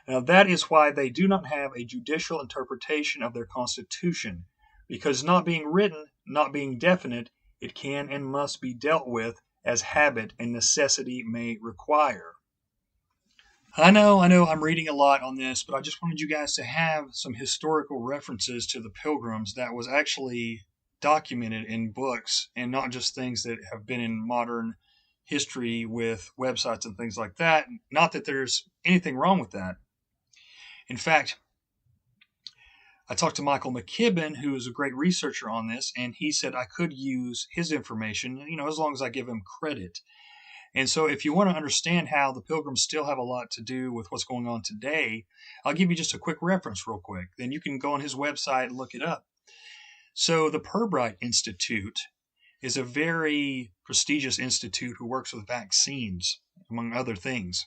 Now that is why they do not have a judicial interpretation of their constitution, because not being written, not being definite, it can and must be dealt with as habit and necessity may require." I know I'm reading a lot on this, but I just wanted you guys to have some historical references to the Pilgrims that was actually documented in books and not just things that have been in modern history with websites and things like that. Not that there's anything wrong with that. In fact, I talked to Michael McKibben, who is a great researcher on this, and he said I could use his information, as long as I give him credit. And so if you want to understand how the Pilgrims still have a lot to do with what's going on today, I'll give you just a quick reference real quick. Then you can go on his website and look it up. So the Pirbright Institute is a very prestigious institute who works with vaccines, among other things.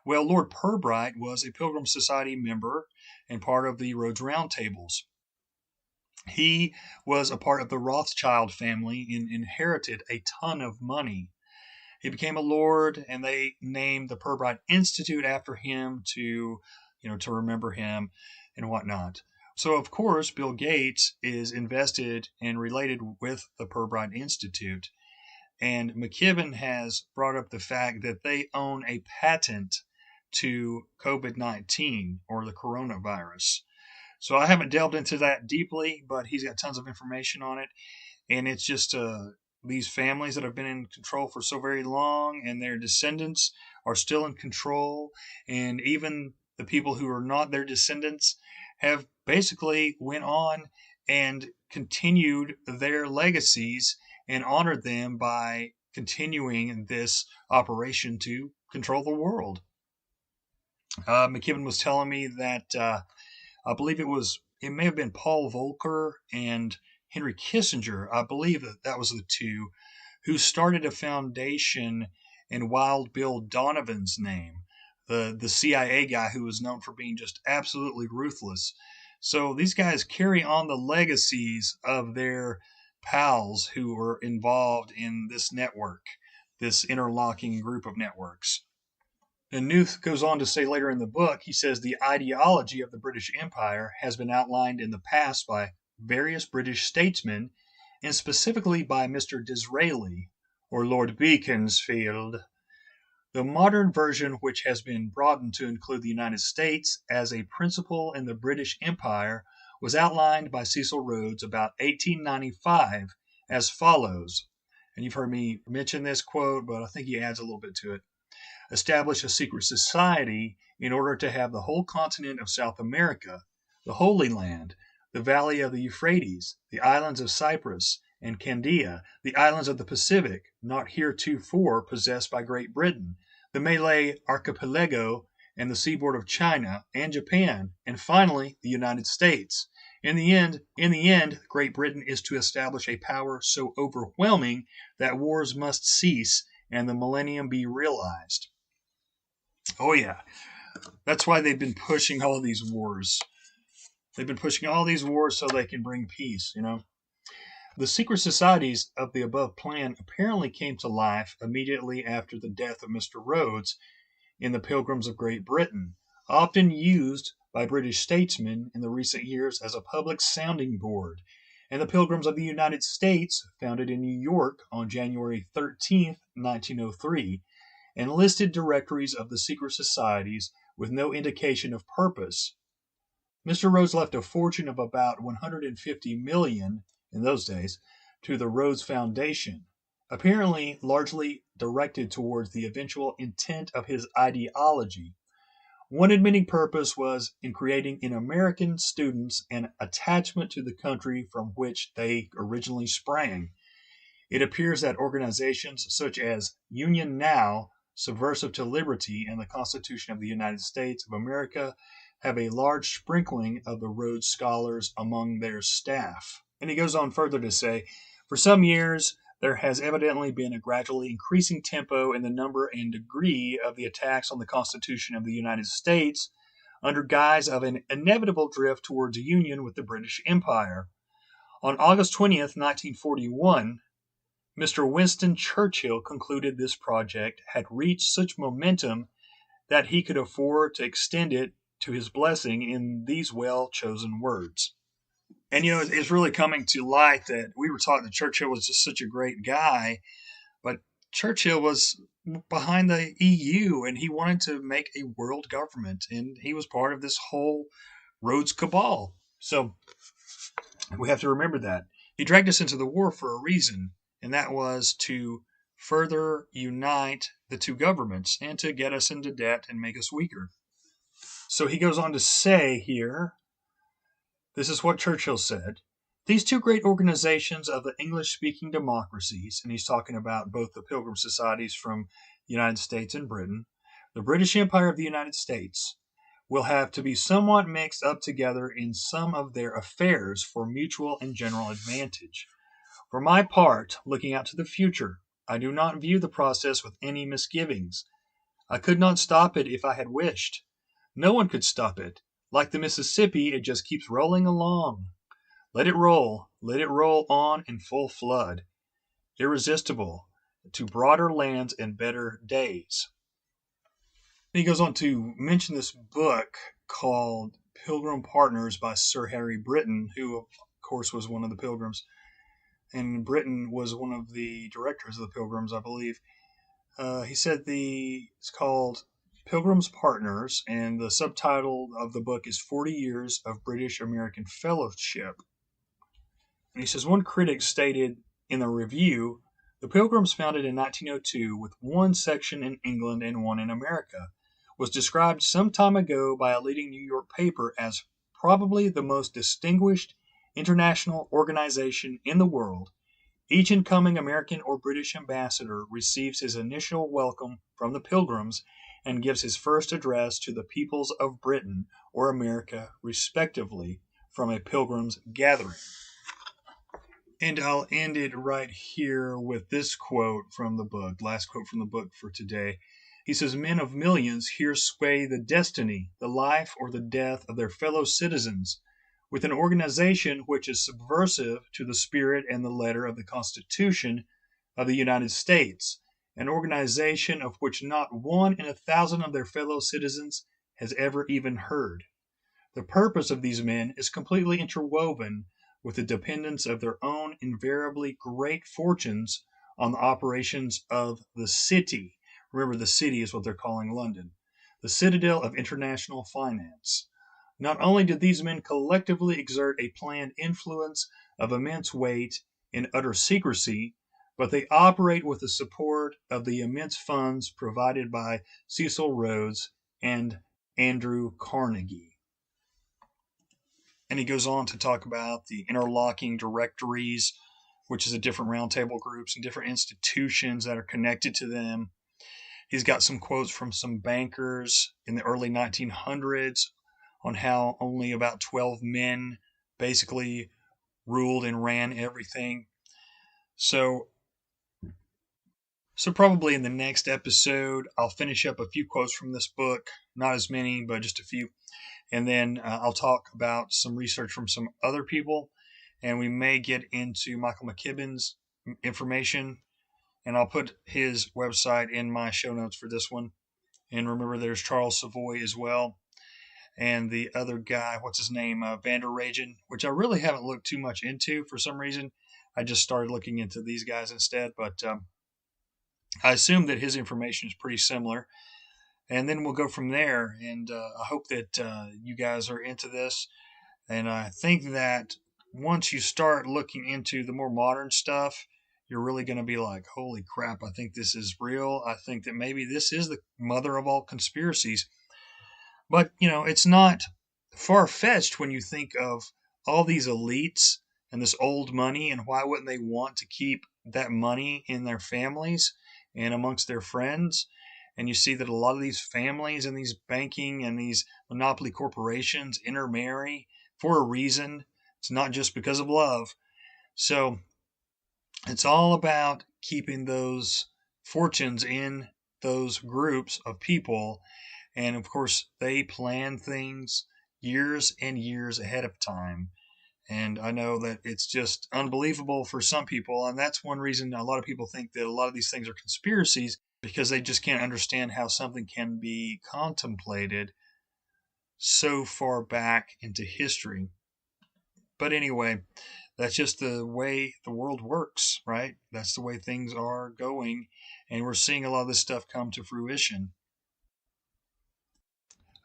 Well, Lord Pirbright was a Pilgrim Society member and part of the Rhodes Roundtables. He was a part of the Rothschild family and inherited a ton of money. He became a lord, and they named the Pirbright Institute after him to remember him and whatnot. So, of course, Bill Gates is invested and related with the Pirbright Institute. And McKibben has brought up the fact that they own a patent to COVID-19 or the coronavirus. So I haven't delved into that deeply, but he's got tons of information on it. And it's just these families that have been in control for so very long, and their descendants are still in control. And even the people who are not their descendants have basically went on and continued their legacies and honored them by continuing this operation to control the world. McKibben was telling me that I believe it may have been Paul Volcker and Henry Kissinger, I believe that was the two, who started a foundation in Wild Bill Donovan's name, the CIA guy who was known for being just absolutely ruthless. So these guys carry on the legacies of their pals who were involved in this network, this interlocking group of networks. And Newth goes on to say later in the book, he says the ideology of the British Empire has been outlined in the past by various British statesmen, and specifically by Mr. Disraeli or Lord Beaconsfield. The modern version, which has been broadened to include the United States as a principle in the British Empire, was outlined by Cecil Rhodes about 1895 as follows. And you've heard me mention this quote, but I think he adds a little bit to it. Establish a secret society in order to have the whole continent of South America, the Holy Land, the valley of the Euphrates, the islands of Cyprus and Candia, the islands of the Pacific, not heretofore possessed by Great Britain, the Malay Archipelago, and the seaboard of China and Japan, and finally the United States. In the end, Great Britain is to establish a power so overwhelming that wars must cease and the millennium be realized. Oh yeah, that's why they've been pushing all these wars. They've been pushing all these wars so they can bring peace, The secret societies of the above plan apparently came to life immediately after the death of Mr. Rhodes, in the Pilgrims of Great Britain, often used by British statesmen in the recent years as a public sounding board, and the Pilgrims of the United States, founded in New York on January 13, 1903, and listed directories of the secret societies with no indication of purpose. Mr. Rhodes left a fortune of about $150 million in those days to the Rhodes Foundation, apparently largely directed towards the eventual intent of his ideology. One admitting purpose was in creating in American students an attachment to the country from which they originally sprang. It appears that organizations such as Union Now, Subversive to Liberty, and the Constitution of the United States of America have a large sprinkling of the Rhodes Scholars among their staff. And he goes on further to say, for some years, there has evidently been a gradually increasing tempo in the number and degree of the attacks on the Constitution of the United States under guise of an inevitable drift towards union with the British Empire. On August 20th, 1941, Mr. Winston Churchill concluded this project had reached such momentum that he could afford to extend it to his blessing in these well-chosen words. And, it's really coming to light that we were taught that Churchill was just such a great guy, but Churchill was behind the EU, and he wanted to make a world government, and he was part of this whole Rhodes cabal. So we have to remember that. He dragged us into the war for a reason, and that was to further unite the two governments and to get us into debt and make us weaker. So he goes on to say here, this is what Churchill said, these two great organizations of the English-speaking democracies, and he's talking about both the Pilgrim societies from the United States and Britain, the British Empire of the United States, will have to be somewhat mixed up together in some of their affairs for mutual and general advantage. For my part, looking out to the future, I do not view the process with any misgivings. I could not stop it if I had wished. No one could stop it. Like the Mississippi, it just keeps rolling along. Let it roll on in full flood, irresistible, to broader lands and better days. He goes on to mention this book called Pilgrim Partners by Sir Harry Britton, who, of course, was one of the Pilgrims. And Britton was one of the directors of the Pilgrims, I believe. He said it's called Pilgrims Partners, and the subtitle of the book is 40 Years of British-American Fellowship. And he says, one critic stated in the review, the Pilgrims, founded in 1902 with one section in England and one in America, was described some time ago by a leading New York paper as probably the most distinguished international organization in the world. Each incoming American or British ambassador receives his initial welcome from the Pilgrims and gives his first address to the peoples of Britain or America, respectively, from a Pilgrims gathering. And I'll end it right here with this quote from the book, last quote from the book for today. He says, men of millions here sway the destiny, the life, or the death of their fellow citizens, with an organization which is subversive to the spirit and the letter of the Constitution of the United States, an organization of which not one in 1,000 of their fellow citizens has ever even heard. The purpose of these men is completely interwoven with the dependence of their own invariably great fortunes on the operations of the city. Remember, the city is what they're calling London, the citadel of international finance. Not only do these men collectively exert a planned influence of immense weight in utter secrecy, but they operate with the support of the immense funds provided by Cecil Rhodes and Andrew Carnegie. And he goes on to talk about the interlocking directories, which is the different roundtable groups and different institutions that are connected to them. He's got some quotes from some bankers in the early 1900s on how only about 12 men basically ruled and ran everything. So probably in the next episode, I'll finish up a few quotes from this book. Not as many, but just a few. And then I'll talk about some research from some other people. And we may get into Michael McKibben's information. And I'll put his website in my show notes for this one. And remember, there's Charles Savoy as well. And the other guy, what's his name? Van der Regen, which I really haven't looked too much into for some reason. I just started looking into these guys instead. But I assume that his information is pretty similar. And then we'll go from there. And I hope that you guys are into this. And I think that once you start looking into the more modern stuff, you're really going to be like, holy crap, I think this is real. I think that maybe this is the mother of all conspiracies. But, it's not far-fetched when you think of all these elites and this old money, and why wouldn't they want to keep that money in their families and amongst their friends? And you see that a lot of these families and these banking and these monopoly corporations intermarry for a reason. It's not just because of love. So it's all about keeping those fortunes in those groups of people. And of course, they plan things years and years ahead of time. And I know that it's just unbelievable for some people. And that's one reason a lot of people think that a lot of these things are conspiracies, because they just can't understand how something can be contemplated so far back into history. But anyway, that's just the way the world works, right? That's the way things are going. And we're seeing a lot of this stuff come to fruition.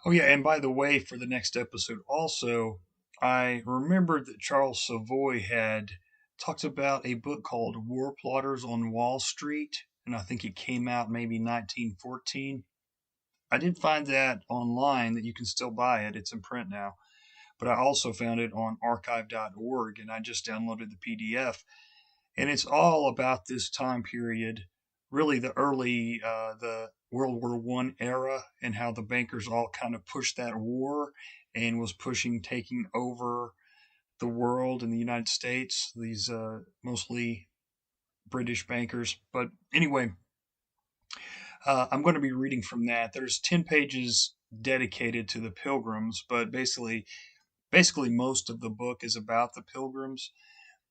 Oh, yeah, and by the way, for the next episode also, I remembered that Charles Savoy had talked about a book called War Plotters on Wall Street, and I think it came out maybe 1914. I did find that online, that you can still buy it. It's in print now. But I also found it on archive.org, and I just downloaded the PDF. And it's all about this time period, really the early, the World War I era, and how the bankers all kind of pushed that war and was taking over the world in the United States, these mostly British bankers. But anyway, I'm going to be reading from that. There's 10 pages dedicated to the Pilgrims, but basically most of the book is about the Pilgrims.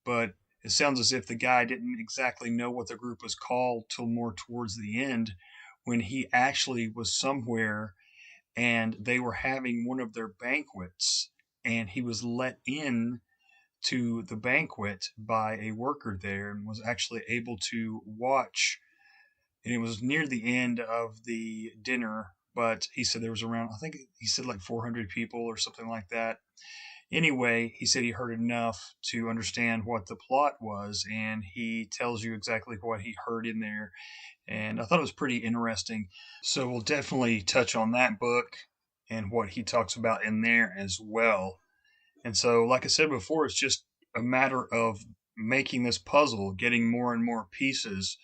But it sounds as if the guy didn't exactly know what the group was called till more towards the end, when he actually was somewhere and they were having one of their banquets, and he was let in to the banquet by a worker there and was actually able to watch. And it was near the end of the dinner, but he said there was around, I think he said like 400 people or something like that. Anyway, he said he heard enough to understand what the plot was, and he tells you exactly what he heard in there. And I thought it was pretty interesting. So we'll definitely touch on that book and what he talks about in there as well. And so, like I said before, it's just a matter of making this puzzle, getting more and more pieces.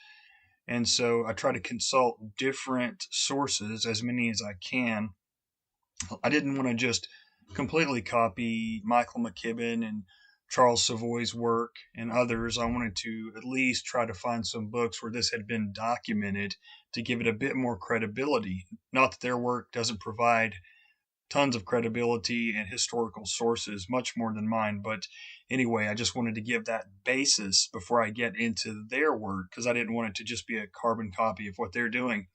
And so I try to consult different sources, as many as I can. I didn't want to just completely copy Michael McKibben and Charles Savoy's work and others. I wanted to at least try to find some books where this had been documented to give it a bit more credibility. Not that their work doesn't provide tons of credibility and historical sources, much more than mine. But anyway, I just wanted to give that basis before I get into their work, because I didn't want it to just be a carbon copy of what they're doing.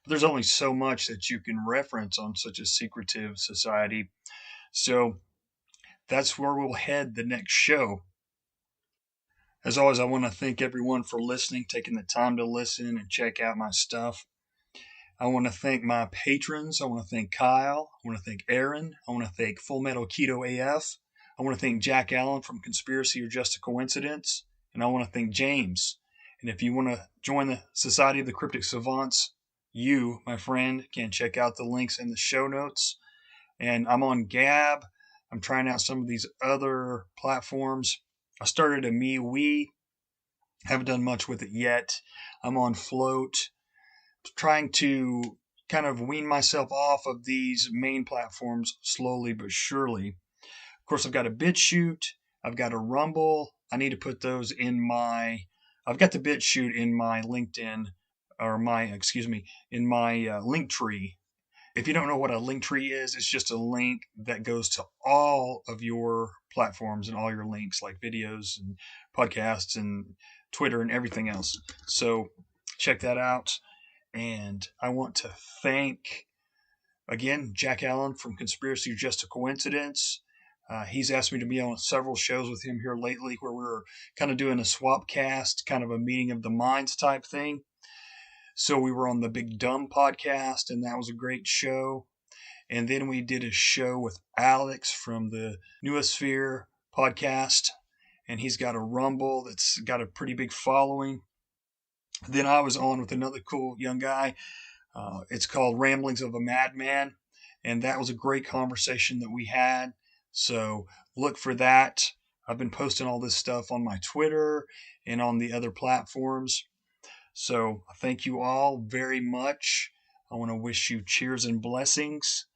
But there's only so much that you can reference on such a secretive society. So that's where we'll head the next show. As always, I want to thank everyone for listening, taking the time to listen and check out my stuff. I want to thank my patrons. I want to thank Kyle. I want to thank Aaron. I want to thank Full Metal Keto AF. I want to thank Jack Allen from Conspiracy or Just a Coincidence. And I want to thank James. And if you want to join the Society of the Cryptic Savants, you, my friend, can check out the links in the show notes. And I'm on Gab. I'm trying out some of these other platforms. I started a MeWe. Haven't done much with it yet. I'm on Float. Trying to kind of wean myself off of these main platforms slowly but surely. Of course, I've got a BitChute. I've got a Rumble. I need to put those in I've got the BitChute in my LinkedIn, or in my Linktree. If you don't know what a Linktree is, it's just a link that goes to all of your platforms and all your links, like videos and podcasts and Twitter and everything else. So check that out. And I want to thank, again, Jack Allen from Conspiracy or Just a Coincidence. He's asked me to be on several shows with him here lately where we're kind of doing a swap cast, kind of a meeting of the minds type thing. So we were on the Big Dumb podcast, and that was a great show. And then we did a show with Alex from the Newosphere podcast, and he's got a Rumble that's got a pretty big following. Then I was on with another cool young guy. It's called Ramblings of a Madman, and that was a great conversation that we had. So look for that. I've been posting all this stuff on my Twitter and on the other platforms. So thank you all very much. I want to wish you cheers and blessings.